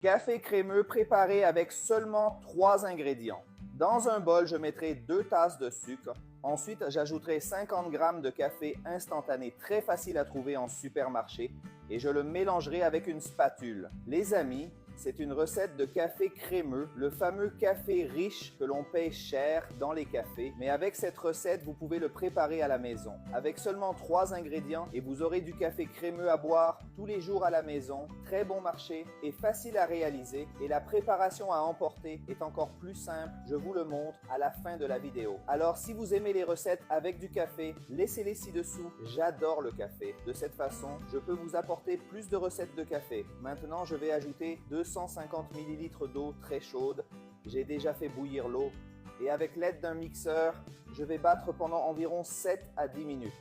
Café crémeux préparé avec seulement 3 ingrédients. Dans un bol, je mettrai 2 tasses de sucre. Ensuite, j'ajouterai 50 g de café instantané très facile à trouver en supermarché et je le mélangerai avec une spatule. Les amis, c'est une recette de café crémeux, le fameux café riche que l'on paye cher dans les cafés. Mais avec cette recette, vous pouvez le préparer à la maison. Avec seulement 3 ingrédients et vous aurez du café crémeux à boire tous les jours à la maison, très bon marché et facile à réaliser. Et la préparation à emporter est encore plus simple, je vous le montre à la fin de la vidéo. Alors si vous aimez les recettes avec du café, laissez-les ci-dessous. J'adore le café. De cette façon, je peux vous apporter plus de recettes de café. Maintenant, je vais ajouter 250 ml d'eau très chaude. J'ai déjà fait bouillir l'eau et avec l'aide d'un mixeur, je vais battre pendant environ 7 à 10 minutes.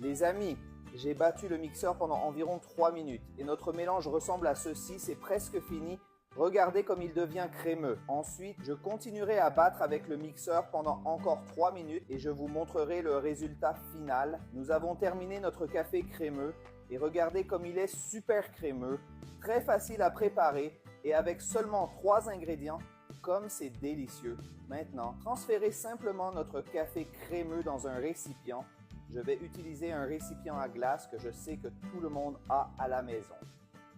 Les amis, j'ai battu le mixeur pendant environ 3 minutes et notre mélange ressemble à ceci, c'est presque fini. Regardez comme il devient crémeux. Ensuite, je continuerai à battre avec le mixeur pendant encore 3 minutes et je vous montrerai le résultat final. Nous avons terminé notre café crémeux et regardez comme il est super crémeux, très facile à préparer et avec seulement 3 ingrédients, comme c'est délicieux. Maintenant, transférez simplement notre café crémeux dans un récipient. Je vais utiliser un récipient à glace que je sais que tout le monde a à la maison.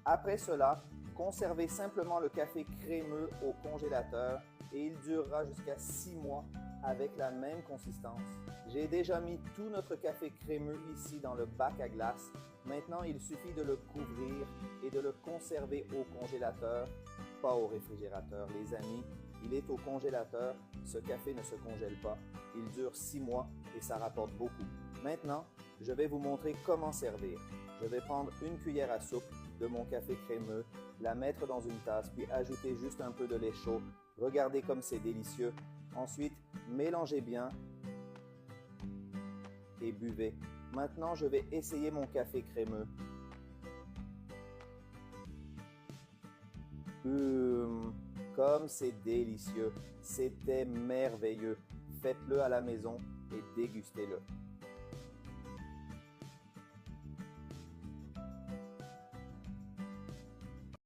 Après cela, conservez simplement le café crémeux au congélateur et il durera jusqu'à 6 mois avec la même consistance. J'ai déjà mis tout notre café crémeux ici dans le bac à glace. Maintenant, il suffit de le couvrir et de le conserver au congélateur, pas au réfrigérateur. Les amis, il est au congélateur. Ce café ne se congèle pas. Il dure 6 mois et ça rapporte beaucoup. Maintenant, je vais vous montrer comment servir. Je vais prendre une cuillère à soupe de mon café crémeux, la mettre dans une tasse, puis ajouter juste un peu de lait chaud. Regardez comme c'est délicieux. Ensuite, mélangez bien et buvez. Maintenant, je vais essayer mon café crémeux. Comme c'est délicieux. C'était merveilleux. Faites-le à la maison et dégustez-le.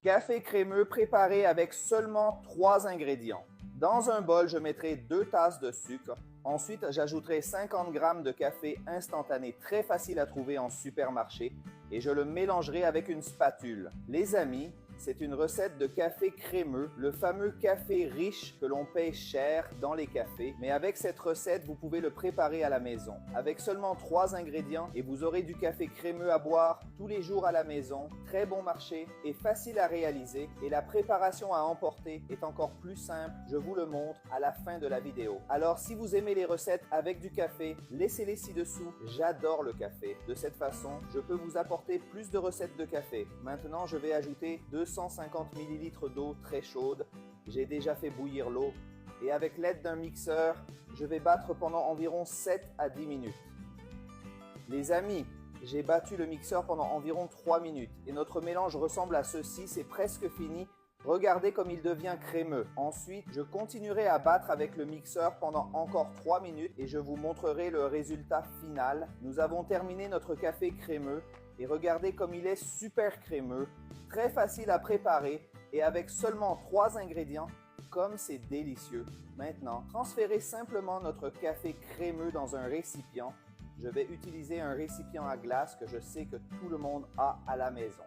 Café crémeux préparé avec seulement 3 ingrédients. Dans un bol, je mettrai 2 tasses de sucre. Ensuite, j'ajouterai 50 g de café instantané très facile à trouver en supermarché et je le mélangerai avec une spatule. Les amis, c'est une recette de café crémeux, le fameux café riche que l'on paye cher dans les cafés. Mais avec cette recette, vous pouvez le préparer à la maison. Avec seulement 3 ingrédients et vous aurez du café crémeux à boire tous les jours à la maison, très bon marché et facile à réaliser. Et la préparation à emporter est encore plus simple, je vous le montre à la fin de la vidéo. Alors si vous aimez les recettes avec du café, laissez-les ci-dessous. J'adore le café. De cette façon, je peux vous apporter plus de recettes de café. Maintenant, je vais ajouter 250 ml d'eau très chaude. J'ai déjà fait bouillir l'eau et avec l'aide d'un mixeur, je vais battre pendant environ 7 à 10 minutes. Les amis, j'ai battu le mixeur pendant environ 3 minutes et notre mélange ressemble à ceci, c'est presque fini. Regardez comme il devient crémeux. Ensuite, je continuerai à battre avec le mixeur pendant encore 3 minutes et je vous montrerai le résultat final. Nous avons terminé notre café crémeux et regardez comme il est super crémeux, très facile à préparer et avec seulement 3 ingrédients, comme c'est délicieux. Maintenant, transférez simplement notre café crémeux dans un récipient. Je vais utiliser un récipient à glace que je sais que tout le monde a à la maison.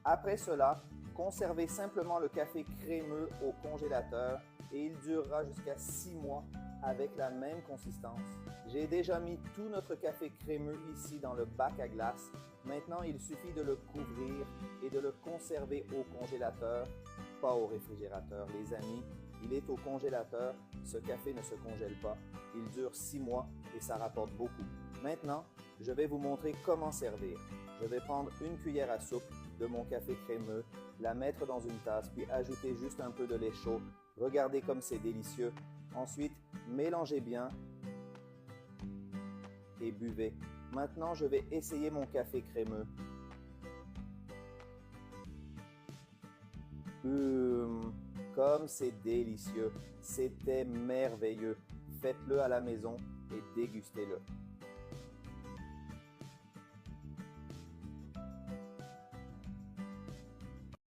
Après cela, conservez simplement le café crémeux au congélateur et il durera jusqu'à 6 mois avec la même consistance. J'ai déjà mis tout notre café crémeux ici dans le bac à glace. Maintenant, il suffit de le couvrir et de le conserver au congélateur, pas au réfrigérateur. Les amis, il est au congélateur. Ce café ne se congèle pas. Il dure 6 mois et ça rapporte beaucoup. Maintenant, je vais vous montrer comment servir. Je vais prendre une cuillère à soupe de mon café crémeux, la mettre dans une tasse, puis ajouter juste un peu de lait chaud. Regardez comme c'est délicieux. Ensuite, mélangez bien et buvez. Maintenant, je vais essayer mon café crémeux. Comme c'est délicieux. C'était merveilleux. Faites-le à la maison et dégustez-le.